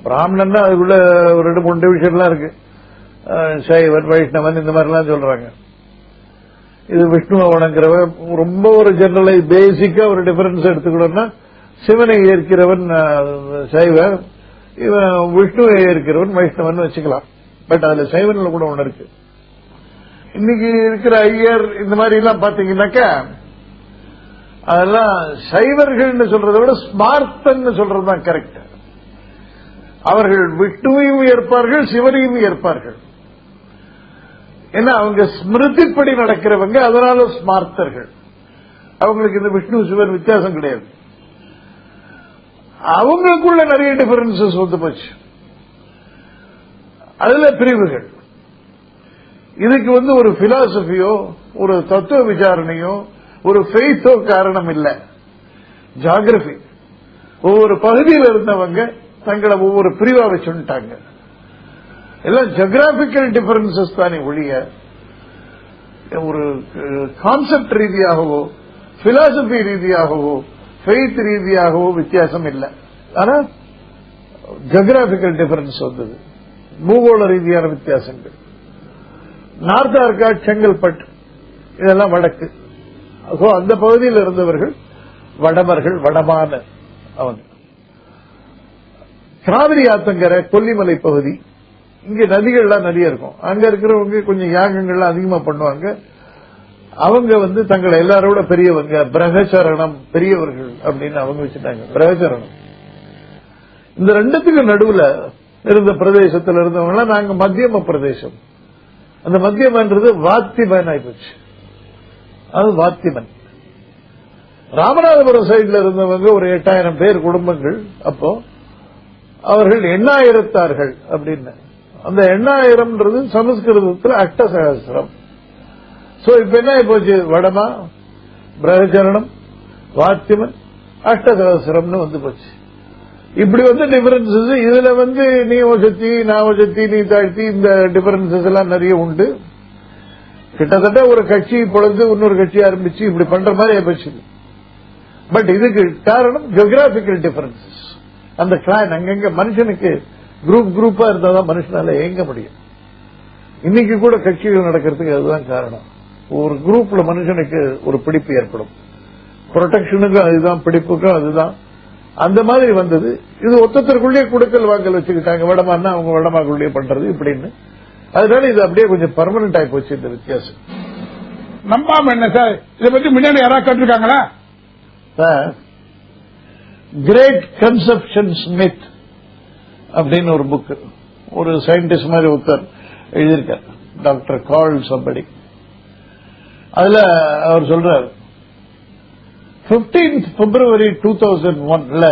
பிராமணன் அதுக்குள்ள ஒரு 2-3 டிவிஷன்லாம் இருக்கு. சைவன், வைஷ்ணவன் இந்த மாதிரிலாம் சொல்றாங்க. இது விஷ்ணுவை வணங்குறவன் ரொம்ப ஒரு ஜெனரலைஸ் பேசிக்கா ஒரு டிஃபரன்ஸ் எடுத்துக்கணும்னா சிவனை ஏற்கிறவன் சைவ, இவன் விஷ்ணுவை ஏற்கிறவன் வைஷ்ணவன் வச்சுக்கலாம். பட் அதுல சைவன்ல கூட ஒண்ணு இருக்கு. இன்னைக்கு இருக்கிற ஐயர் இந்த மாதிரி எல்லாம் பாத்தீங்கன்னாக்கா அதெல்லாம் சைவர்கள் சொல்றதை விட ஸ்மார்த்தன் சொல்றதுதான் கரெக்ட். அவர்கள் விஷ்ணுவையும் ஏற்பார்கள், சிவனையும் ஏற்பார்கள். ஏன்னா அவங்க ஸ்மிருதிப்படி நடக்கிறவங்க, அதனால ஸ்மார்த்தர்கள். அவங்களுக்கு இந்த விஷ்ணு சிவன் வித்தியாசம் கிடையாது. அவங்களுக்குள்ள நிறைய டிஃபரன்சஸ் வந்து போச்சு. அதுல பிரிவுகள். இதுக்கு ஒரு பிலாசபியோ ஒரு தத்துவ விசாரணையோ ஒரு ஃபெய்த்தோ காரணம் இல்ல. ஜியோகிராபி. ஒவ்வொரு பகுதியில் இருந்தவங்க தங்களை ஒவ்வொரு பிரிவா வச்சுட்டாங்க. எல்லாம் ஜியோகிராபிக்கல் டிஃபரன்சஸ் தானே ஒழிய ஒரு கான்செப்ட் ரீதியாகவோ பிலாசபி ரீதியாகவோ ஃபெய்த் ரீதியாகவோ வித்தியாசம் இல்லை. ஆனா ஜியோகிராபிக்கல் டிஃபரன்ஸ் வந்தது. பூகோள ரீதியான வித்தியாசங்கள். நார்த் ஆர்காட், செங்கல்பட்டு இதெல்லாம் வடக்கு. அந்த பகுதியில் இருந்தவர்கள் வடமர்கள், வடமான அவங்க. காவிரி ஆத்தங்கரை, கொல்லிமலை பகுதி, இங்க நதிகள்லாம் நிறைய இருக்கும். அங்க இருக்கிறவங்க கொஞ்சம் யாகங்கள்லாம் அதிகமா பண்ணுவாங்க. அவங்க தங்களை எல்லாரோட பெரியவங்க, பிரகசரணம் பெரியவர்கள் அப்படின்னு அவங்க வச்சுட்டாங்க. பிரகசரணம். இந்த ரெண்டுத்துக்கு நடுவுல இருந்த பிரதேசத்தில் இருந்தவங்க நாங்க மத்தியம பிரதேசம். அந்த மத்தியமன்றது வாத்திமன் ஆயிப்போச்சு. அது வாத்திமன். ராமநாதபுரம் சைட்ல இருந்தவங்க ஒரு 8000 பேர் குடும்பங்கள். அப்போ அவர்கள் எண்ணாயிரத்தார்கள் அப்படின்னு. அந்த 8000 சமஸ்கிருதத்தில் அஷ்டசகஸ்திரம். சோ இப்ப என்ன போச்சு? வடமா, பிரகச்சரணம், வாத்திமன், அஷ்டசகஸ்திரம்னு வந்து போச்சு. இப்படி டிஃபரன்சஸ். இதுல நீ வசத்தி, நான் வசத்தி, நீ தாழ்த்தி, இந்த டிஃபரன்சஸ் எல்லாம் நிறைய உண்டு. கிட்டத்தட்ட ஒரு கட்சி பொழுது இன்னொரு கட்சி ஆரம்பிச்சு இப்படி பண்ற மாதிரி ஆயிடுச்சு. பட் இதுக்கு காரணம் ஜியோகிராபிக்கல் டிஃபரன்சஸ். அந்த கிளான் அங்கங்க மனுஷனுக்கு குரூப்பா இருந்தாதான் மனுஷனால இயங்க முடியும். இன்னைக்கு கூட கட்சிகள் நடக்கிறதுக்கு அதுதான் காரணம். ஒரு குரூப்ல மனுஷனுக்கு ஒரு பிடிப்பு ஏற்படும். ப்ரொடெக்ஷனுக்கும் அதுதான், பிடிப்புக்கும் அதுதான். அந்த மாதிரி வந்தது. இது ஒத்தத்திற்குள்ளேயே குடுக்கல் வாங்கல் வச்சுக்கிட்டாங்க. வடமானா அவங்க வடமாக்குள்ளேயே பண்றது இப்படின்னு. அதனால இது அப்படியே கொஞ்சம் பெர்மனன்ட் ஆகி போச்சு இந்த வித்தியாசம். நம்பாம என்ன சார், இதை பத்தி முன்னாடி யாராவது கேட்டிருக்காங்களா? கிரேட் கன்செப்ஷன்ஸ் மித் அப்படின்னு ஒரு புக் ஒரு சயின்டிஸ்ட் மாதிரி ஒருத்தர் எழுதியிருக்கார், டாக்டர் கால் சம்படி. அதுல அவர் சொல்றார், 15th February 2001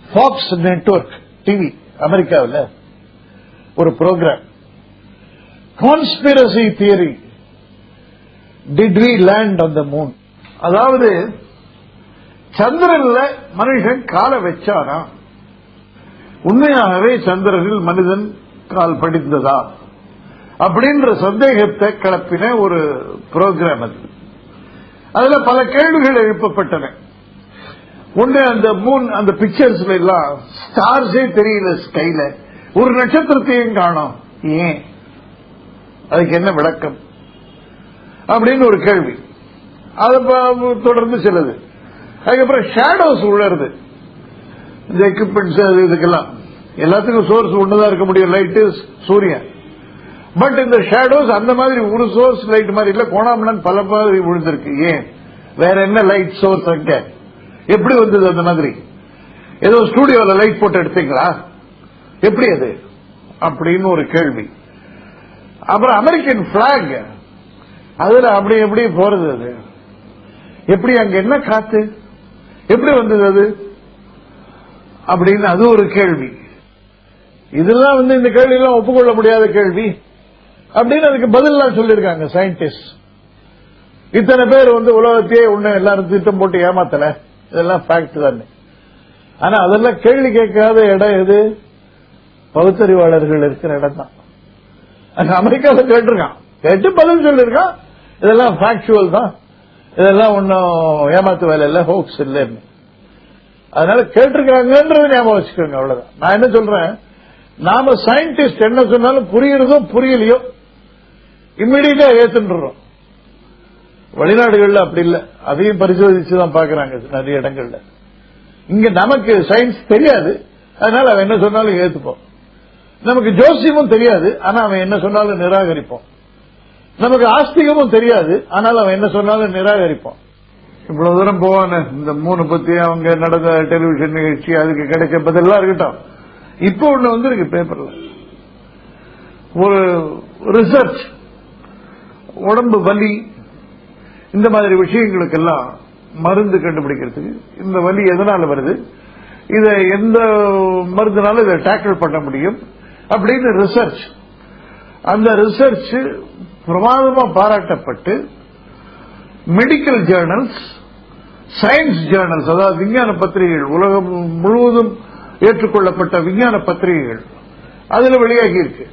Fox network TV அமெரிக்காவில் ஒரு program, conspiracy theory, did we land on the moon. அதாவது சந்திரன்ல மனுஷன் காலை வச்சானா, உண்மையாகவே சந்திரனில் மனிதன் கால் படிந்ததா அப்படின்ற சந்தேகத்தை கிளப்பின ஒரு ப்ரோக்ராம் அது. அதுல பல கேள்விகள் எழுப்பப்பட்டன. ஒன்று, அந்த மூன், அந்த பிக்சர்ஸ்ல எல்லாம் ஸ்டார்ஸே தெரியல, ஸ்கைல ஒரு நட்சத்திரத்தையும் காணோம், ஏன்? அதுக்கு என்ன விளக்கம் அப்படின்னு ஒரு கேள்வி. அதை தொடர்ந்து சிலது. அதுக்கப்புறம் ஷேடோஸ் உள்ளது, இந்த எக்யூப்மெண்ட்ஸ் இதுக்கெல்லாம் எல்லாத்துக்கும் சோர்ஸ் ஒண்ணுதான் இருக்க முடியும், லைட்டு சூரியன். பட் இந்த ஷேடோஸ் அந்த மாதிரி ஒரு சோர்ஸ் லைட் மாதிரி இல்ல, கோணாமணன் பல மாதிரி விழுந்திருக்கு, ஏன்? வேற என்ன லைட் சோர்ஸ் அங்க? எப்படி வந்தது அந்த மாதிரி? ஏதோ ஸ்டுடியோல லைட் போட்டு எடுத்தீங்களா? எப்படி அது அப்படின்னு ஒரு கேள்வி. அப்புறம் அமெரிக்கன் பிளாக், அதுல அப்படி எப்படி போறது, அது எப்படி, அங்க என்ன காத்து, எப்படி வந்தது அது அப்படின்னு அது ஒரு கேள்வி. இதெல்லாம் இந்த கேள்வி எல்லாம் ஒப்புக்கொள்ள முடியாத கேள்வி அப்படின்னு அதுக்கு பதிலாம் சொல்லிருக்காங்க சயின்டிஸ்ட். இத்தனை பேர் உலகத்தையே ஒண்ணு எல்லாரும் திட்டம் போட்டு ஏமாத்தல, இதெல்லாம் ஃபேக்ட் தானே. ஆனா அதெல்லாம் கேள்வி கேட்காத இடம் எது? பகுத்தறிவாளர்கள் இருக்கிற இடம் தான். அமெரிக்காவில் கேட்டிருக்கான், கேட்டு பதில் சொல்லிருக்கான், இதெல்லாம் ஃபேக்சுவல் தான், இதெல்லாம் ஒன்னும் ஏமாத்து வேலை இல்ல, ஹோக்ஸ் இல்லைன்னு. அதனால கேட்டிருக்காங்கன்றது ஞாபகம் வச்சுக்கோங்க. அவ்வளவுதான். நான் என்ன சொல்றேன், நாம சயின்டிஸ்ட் என்ன சொன்னாலும் புரியுறதோ புரியலையோ இம்மிடியா ஏத்துன்றோம். வெளிநாடுகள்ல அப்படி இல்ல, அதையும் பரிசோதிச்சுதான் பாக்குறாங்க நிறைய இடங்கள்ல. இங்க நமக்கு சயின்ஸ் தெரியாது, அதனால அவன் என்ன சொன்னாலும் ஏத்துப்போம். நமக்கு ஜோசியமும் தெரியாது, ஆனா அவன் என்ன சொன்னாலும் நிராகரிப்போம். நமக்கு ஆஸ்திகமும் தெரியாது, ஆனால் அவன் என்ன சொன்னாலும் நிராகரிப்போம். இவ்வளவு தூரம் போவானு இந்த 3 பத்தி அவங்க நடந்த டெலிவிஷன் நிகழ்ச்சி அதுக்கு கிடைச்ச பதிலா இருக்கட்டும். இப்ப ஒண்ணு வந்திருக்கு பேப்பர்ல, ஒரு ரிசர்ச், உடம்பு வலி இந்த மாதிரி விஷயங்களுக்கெல்லாம் மருந்து கண்டுபிடிக்கிறதுக்கு, இந்த வலி எதனால வருது, இதை எந்த மருந்துனால இதை டேக்கிள் பண்ண முடியும் அப்படின்னு ரிசர்ச். அந்த ரிசர்ச் பிரமாதமா பாராட்டப்பட்டு மெடிக்கல் ஜேர்னல்ஸ், சயின்ஸ் ஜேர்னல்ஸ், அதாவது விஞ்ஞான பத்திரிகைகள், உலகம் முழுவதும் ஏற்றுக்கொள்ளப்பட்ட விஞ்ஞான பத்திரிகைகள் அதுல வெளியாகி இருக்கு.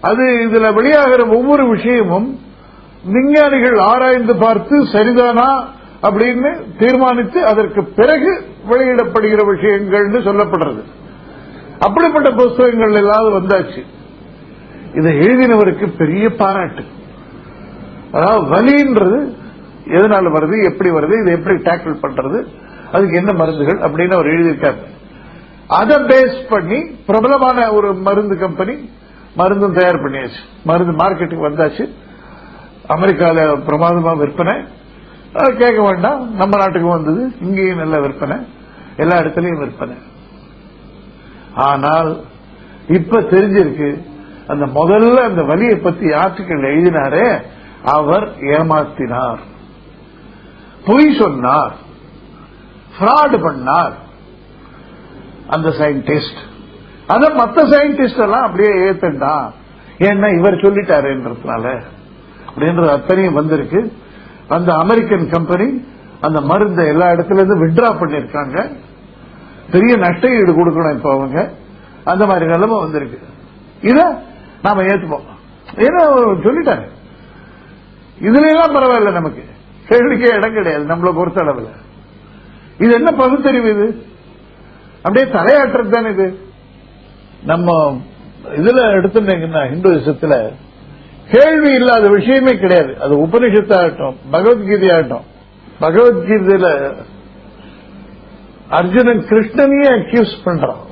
அது இதுல வெளியாகிற ஒவ்வொரு விஷயமும் விஞ்ஞானிகள் ஆராய்ந்து பார்த்து சரிதானா அப்படின்னு தீர்மானித்து அதற்கு பிறகு வெளியிடப்படுகிற விஷயங்கள் சொல்லப்படுறது. அப்படிப்பட்ட புத்தகங்கள் எல்லாம் வந்தாச்சு. இதை எழுதினவருக்கு பெரிய பாராட்டு. அதாவது வலின்றது எதனால வருது, எப்படி வருது, இதை எப்படி டேக்கிள் பண்றது, அதுக்கு என்ன மருந்துகள் அப்படின்னு அவர் எழுதியிருக்காரு. அதை பேஸ் பண்ணி பிரபலமான ஒரு மருந்து கம்பெனி மருந்தும் தயார் பண்ணியாச்சு. மருந்து மார்க்கெட்டுக்கு வந்தாச்சு. அமெரிக்கால பிரமாதமா விற்பனை, கேட்க வேண்டாம். நம்ம நாட்டுக்கும் வந்தது, இங்கேயும் நல்ல விற்பனை, எல்லா இடத்துலயும் விற்பனை. ஆனால் இப்ப தெரிஞ்சிருக்கு, அந்த முதல்ல அந்த வலியை பத்தி ஆர்டிக்கல் எழுதினாரே அவர் ஏமாத்தினார், பொய் சொன்னார், ஃப்ராட் பண்ணார் அந்த சயின்டிஸ்ட். அத மற்ற சயின்டிஸ்ட் எல்லாம் அப்படியே ஏத்தண்டா, ஏன்னா இவர் சொல்லிட்டாருன்றதுனால அப்படின்றது அத்தனையும் வந்திருக்கு. அந்த அமெரிக்கன் கம்பெனி அந்த மருந்தை எல்லா இடத்துல இருந்து வித்ட்ரா பண்ணிருக்காங்க. பெரிய நஷ்ட ஈடு கொடுக்கணும் இப்ப அவங்க. அந்த மாதிரி நிலைமை வந்திருக்கு. இத நாம ஏத்துப்போம், ஏன்னா சொல்லிட்டாங்க. இதுல எல்லாம் பரவாயில்ல, நமக்கு கேள்விக்கே இடம் கிடையாது நம்மளை பொறுத்த அளவில். இது என்ன பகுத்தறிவு? இது அப்படியே தலையாட்டுறது தானே இது. நம்ம இதுல எடுத்துட்டீங்கன்னா ஹிந்துவிசத்துல கேள்வி இல்லாத விஷயமே கிடையாது. அது உபனிஷத்தாகட்டும், பகவத்கீதையாகட்டும். பகவத்கீதையில அர்ஜுனன் கிருஷ்ணனையே அக்யூஸ் பண்றான்,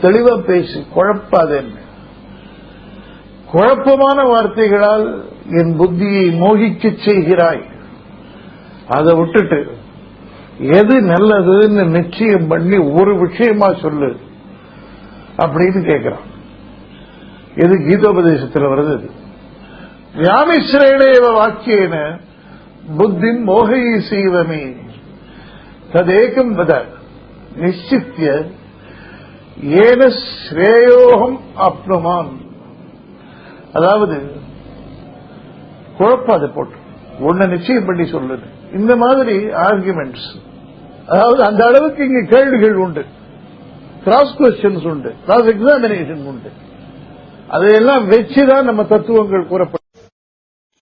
தெளிவா பேசி குழப்பாதேன்னு. குழப்பமான வார்த்தைகளால் என் புத்தியை மோகிக்க செய்கிறாய். அதை விட்டுட்டு எது நல்லதுன்னு நிச்சயம் பண்ணி ஒரு விஷயமா சொல்லு அப்படின்னு கேட்கிறான். எது கீதோபதேசத்தில் வருது. வியாமிஸ்ரேணேவ வாக்கியேன புத்தி மோகயி சீவமே ததேகம் வத நிச்சித்ய ஏன ஸ்ரேயோகம் ஆப்னுமான். அதாவது குழப்பாத போட்டு ஒன்ன நிச்சயம் பண்ணி சொல்லுது. இந்த மாதிரி ஆர்குமெண்ட்ஸ், அதாவது அந்த அளவுக்கு இங்க கேள்விகள் உண்டு, கிராஸ் கொஸ்டின்ஸ் உண்டு, கிராஸ் எக்ஸாமினேஷன் உண்டு. அதையெல்லாம் வச்சுதான் நம்ம தத்துவங்கள் கூறப்படும்.